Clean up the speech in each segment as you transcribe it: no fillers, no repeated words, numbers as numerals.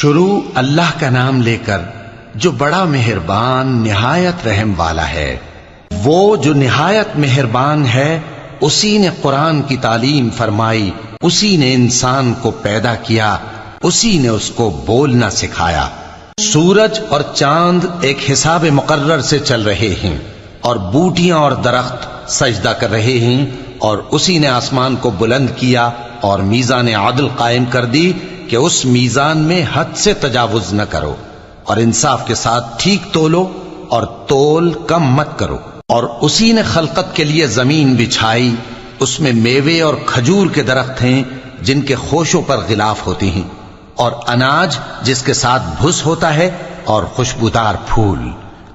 شروع اللہ کا نام لے کر جو بڑا مہربان نہایت رحم والا ہے۔ وہ جو نہایت مہربان ہے اسی نے قرآن کی تعلیم فرمائی، اسی نے انسان کو پیدا کیا، اسی نے اس کو بولنا سکھایا۔ سورج اور چاند ایک حساب مقرر سے چل رہے ہیں اور بوٹیاں اور درخت سجدہ کر رہے ہیں، اور اسی نے آسمان کو بلند کیا اور میزان عدل قائم کر دی کہ اس میزان میں حد سے تجاوز نہ کرو، اور انصاف کے ساتھ ٹھیک تولو اور تول کم مت کرو۔ اور اسی نے خلقت کے لیے زمین بچھائی، اس میں میوے اور کھجور کے درخت ہیں جن کے خوشوں پر غلاف ہوتی ہیں، اور اناج جس کے ساتھ بھس ہوتا ہے، اور خوشبودار پھول۔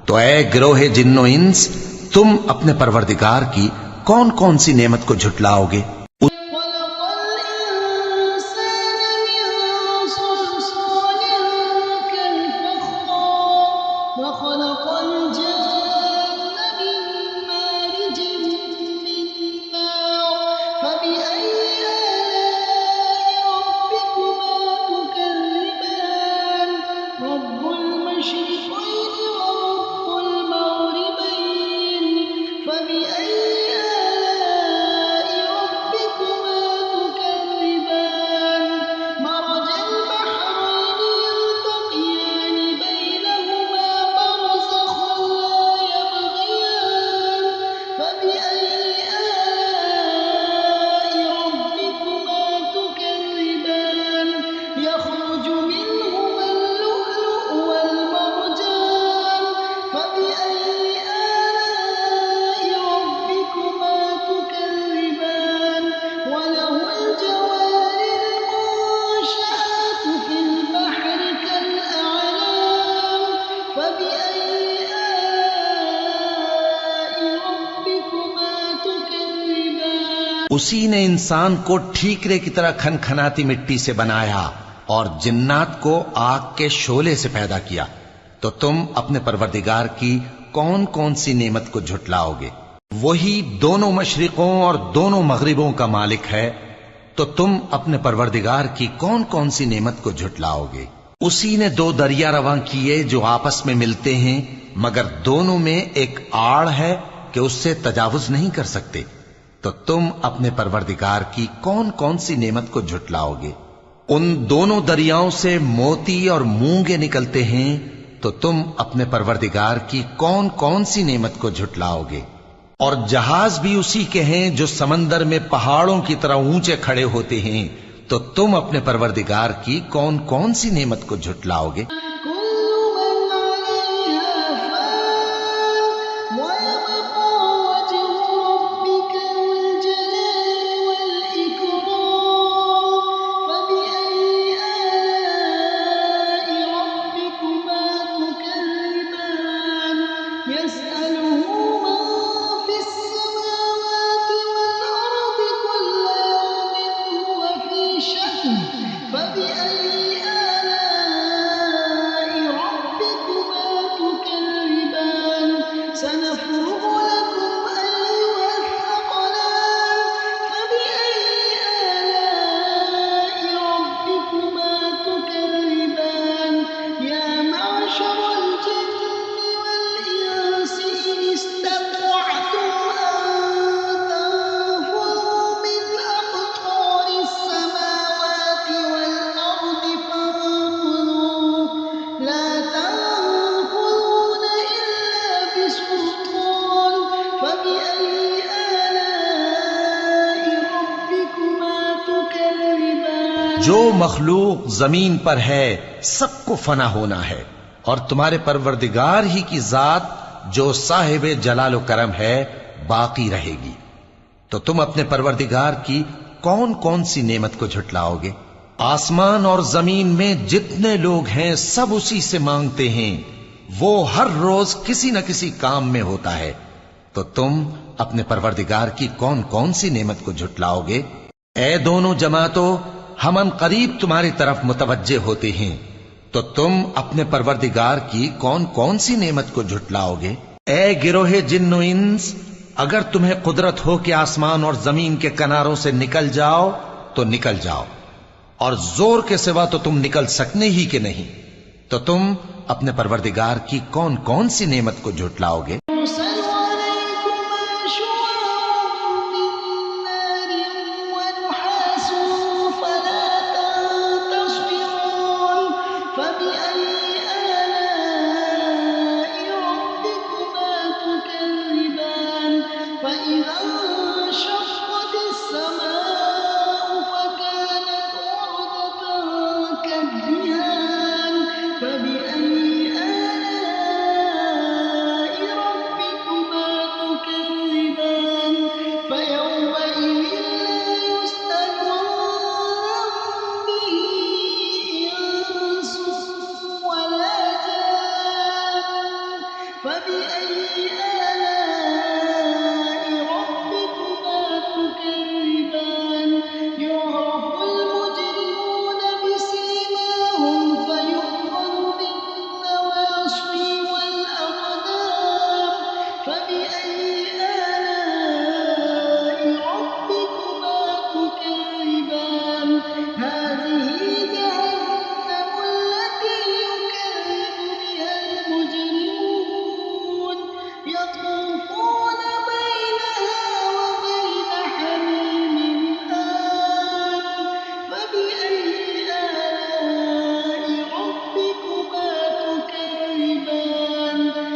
تو اے گروہ جن و انس، تم اپنے پروردگار کی کون کون سی نعمت کو جھٹلاؤ گے؟ اسی نے انسان کو ٹھیکرے کی طرح کھنکھناتی مٹی سے بنایا اور جنات کو آگ کے شعلے سے پیدا کیا۔ تو تم اپنے پروردگار کی کون کون سی نعمت کو جھٹلاؤ گے؟ وہی دونوں مشرقوں اور دونوں مغربوں کا مالک ہے، تو تم اپنے پروردگار کی کون کون سی نعمت کو جھٹلاؤ گے؟ اسی نے دو دریا رواں کیے جو آپس میں ملتے ہیں، مگر دونوں میں ایک آڑ ہے کہ اس سے تجاوز نہیں کر سکتے۔ تو تم اپنے پروردگار کی کون کون سی نعمت کو جھٹلاؤ گے؟ ان دونوں دریاؤں سے موتی اور مونگے نکلتے ہیں، تو تم اپنے پروردگار کی کون کون سی نعمت کو جھٹلاؤ گے؟ اور جہاز بھی اسی کے ہیں جو سمندر میں پہاڑوں کی طرح اونچے کھڑے ہوتے ہیں، تو تم اپنے پروردگار کی کون کون سی نعمت کو جھٹلاؤ گے؟ جو مخلوق زمین پر ہے سب کو فنا ہونا ہے، اور تمہارے پروردگار ہی کی ذات جو صاحب جلال و کرم ہے باقی رہے گی۔ تو تم اپنے پروردگار کی کون کون سی نعمت کو جھٹلاؤ گے؟ آسمان اور زمین میں جتنے لوگ ہیں سب اسی سے مانگتے ہیں، وہ ہر روز کسی نہ کسی کام میں ہوتا ہے۔ تو تم اپنے پروردگار کی کون کون سی نعمت کو جھٹلاؤ گے؟ اے دونوں جماعتوں، ہم ان قریب تمہاری طرف متوجہ ہوتے ہیں، تو تم اپنے پروردگار کی کون کون سی نعمت کو جھٹلاؤ گے؟ اے گروہ جن و انس، اگر تمہیں قدرت ہو کہ آسمان اور زمین کے کناروں سے نکل جاؤ تو نکل جاؤ، اور زور کے سوا تو تم نکل سکنے ہی کہ نہیں، تو تم اپنے پروردگار کی کون کون سی نعمت کو جھٹلاؤ گے؟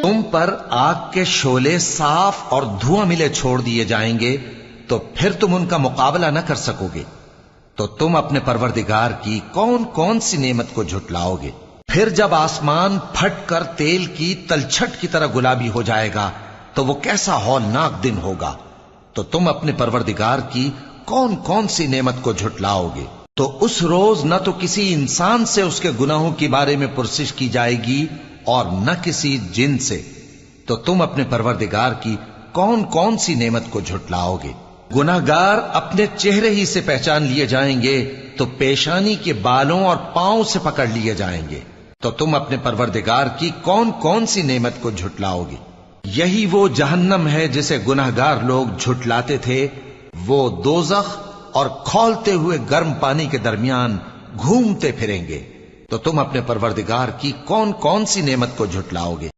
تم پر آگ کے شعلے صاف اور دھواں ملے چھوڑ دیے جائیں گے تو پھر تم ان کا مقابلہ نہ کر سکو گے، تو تم اپنے پروردگار کی کون کون سی نعمت کو جھٹلاؤ گے؟ پھر جب آسمان پھٹ کر تیل کی تلچھٹ کی طرح گلابی ہو جائے گا تو وہ کیسا ہولناک دن ہوگا، تو تم اپنے پروردگار کی کون کون سی نعمت کو جھٹلاؤ گے؟ تو اس روز نہ تو کسی انسان سے اس کے گناہوں کے بارے میں پرسش کی جائے گی اور نہ کسی جن سے، تو تم اپنے پروردگار کی کون کون سی نعمت کو جھٹلاؤ گے؟ گناہگار اپنے چہرے ہی سے پہچان لیے جائیں گے تو پیشانی کے بالوں اور پاؤں سے پکڑ لیے جائیں گے، تو تم اپنے پروردگار کی کون کون سی نعمت کو جھٹلاؤ گے؟ یہی وہ جہنم ہے جسے گناہگار لوگ جھٹلاتے تھے، وہ دوزخ اور کھولتے ہوئے گرم پانی کے درمیان گھومتے پھریں گے، تو تم اپنے پروردگار کی کون کون سی نعمت کو جھٹلاؤ گے؟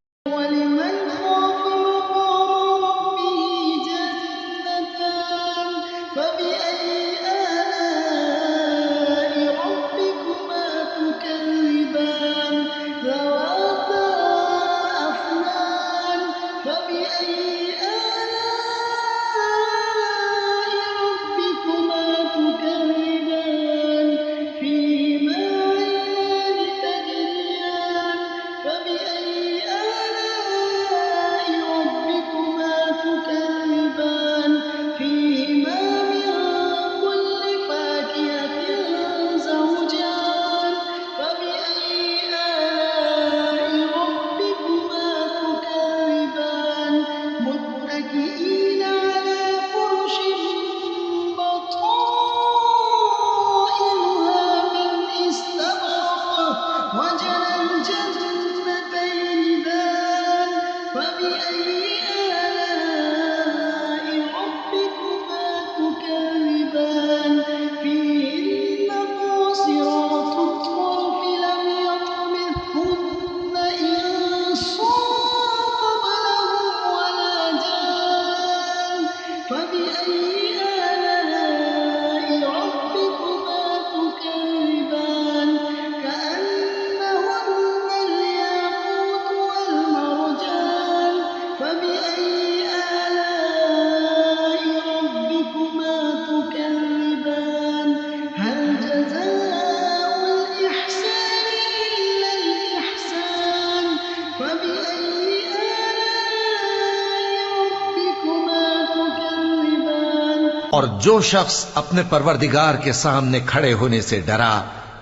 اور جو شخص اپنے پروردگار کے سامنے کھڑے ہونے سے ڈرا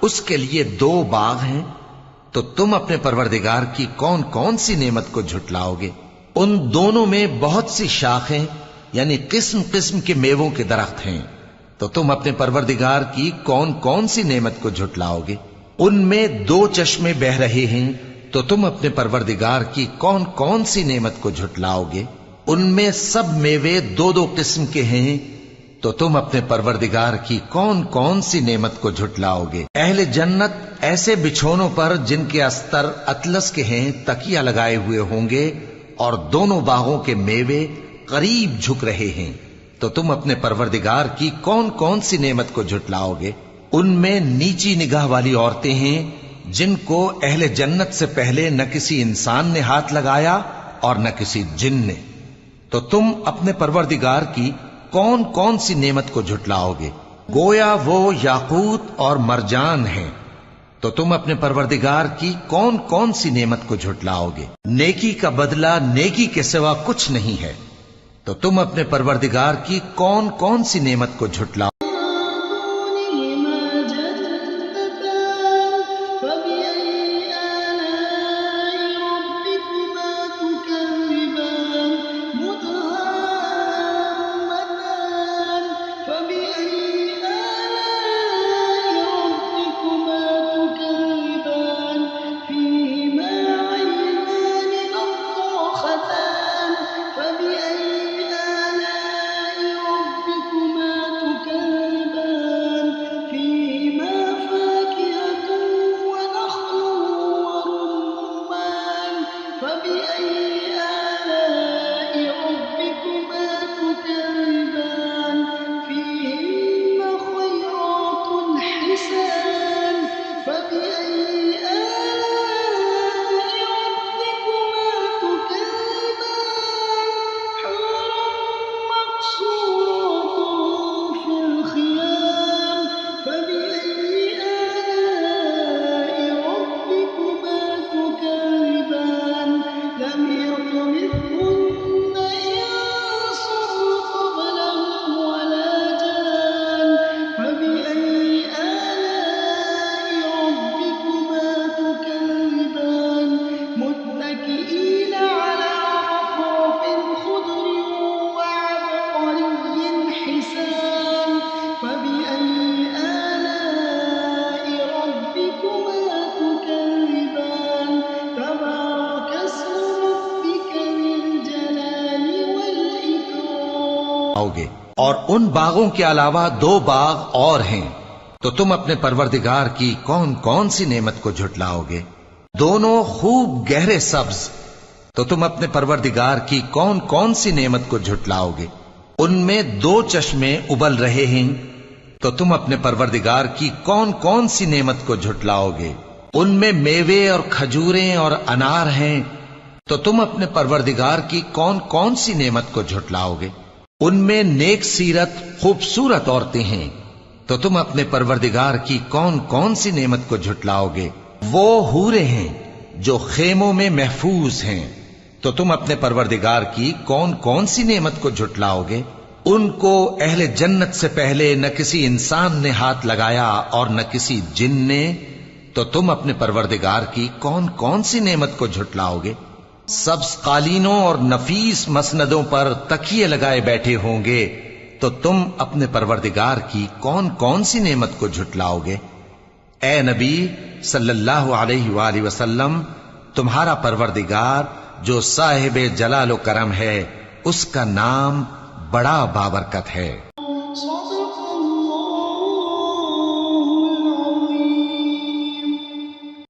اس کے لیے 2 باغ ہیں، تو تم اپنے پروردگار کی کون کون سی نعمت کو جھٹلاؤ گے؟ ان دونوں میں بہت سی شاخیں یعنی قسم قسم کے میووں کے درخت ہیں، تو تم اپنے پروردگار کی کون کون سی نعمت کو جھٹلاؤ گے؟ ان میں 2 چشمے بہ رہے ہیں، تو تم اپنے پروردگار کی کون کون سی نعمت کو جھٹلاؤ گے؟ ان میں سب میوے 2 قسم کے ہیں، تو تم اپنے پروردگار کی کون کون سی نعمت کو جھٹلاؤگے؟ اہل جنت ایسے بچھونوں پر جن کے استر اطلس کے ہیں تکیہ لگائے ہوئے ہوں گے اور دونوں باغوں کے میوے قریب جھک رہے ہیں، تو تم اپنے پروردگار کی کون کون سی نعمت کو جھٹلاؤگے؟ ان میں نیچی نگاہ والی عورتیں ہیں جن کو اہل جنت سے پہلے نہ کسی انسان نے ہاتھ لگایا اور نہ کسی جن نے، تو تم اپنے پروردگار کی کون کون سی نعمت کو جھٹلاؤگے؟ گویا وہ یاقوت اور مرجان ہیں، تو تم اپنے پروردگار کی کون کون سی نعمت کو جھٹلاؤگے؟ نیکی کا بدلہ نیکی کے سوا کچھ نہیں ہے، تو تم اپنے پروردگار کی کون کون سی نعمت کو جھٹلاؤ؟ اور ان باغوں کے علاوہ 2 باغ اور ہیں، تو تم اپنے پروردگار کی کون کون سی نعمت کو جھٹلاؤگے؟ دونوں خوب گہرے سبز، تو تم اپنے پروردگار کی کون کون سی نعمت کو جھٹلاؤگے؟ ان میں 2 چشمے ابل رہے ہیں، تو تم اپنے پروردگار کی کون کون سی نعمت کو جھٹلاؤگے؟ ان میں میوے اور کھجوریں اور انار ہیں، تو تم اپنے پروردگار کی کون کون سی نعمت کو جھٹلاؤگے؟ ان میں نیک سیرت خوبصورت عورتیں ہیں، تو تم اپنے پروردگار کی کون کون سی نعمت کو جھٹلاؤگے؟ وہ حوریں ہیں جو خیموں میں محفوظ ہیں، تو تم اپنے پروردگار کی کون کون سی نعمت کو جھٹلاؤگے؟ ان کو اہل جنت سے پہلے نہ کسی انسان نے ہاتھ لگایا اور نہ کسی جن نے، تو تم اپنے پروردگار کی کون کون سی نعمت کو جھٹلاؤگے؟ سبز قالینوں اور نفیس مسندوں پر تکیے لگائے بیٹھے ہوں گے، تو تم اپنے پروردگار کی کون کون سی نعمت کو جھٹلاؤگے؟ اے نبی صلی اللہ علیہ وآلہ وسلم، تمہارا پروردگار جو صاحب جلال و کرم ہے، اس کا نام بڑا بابرکت ہے۔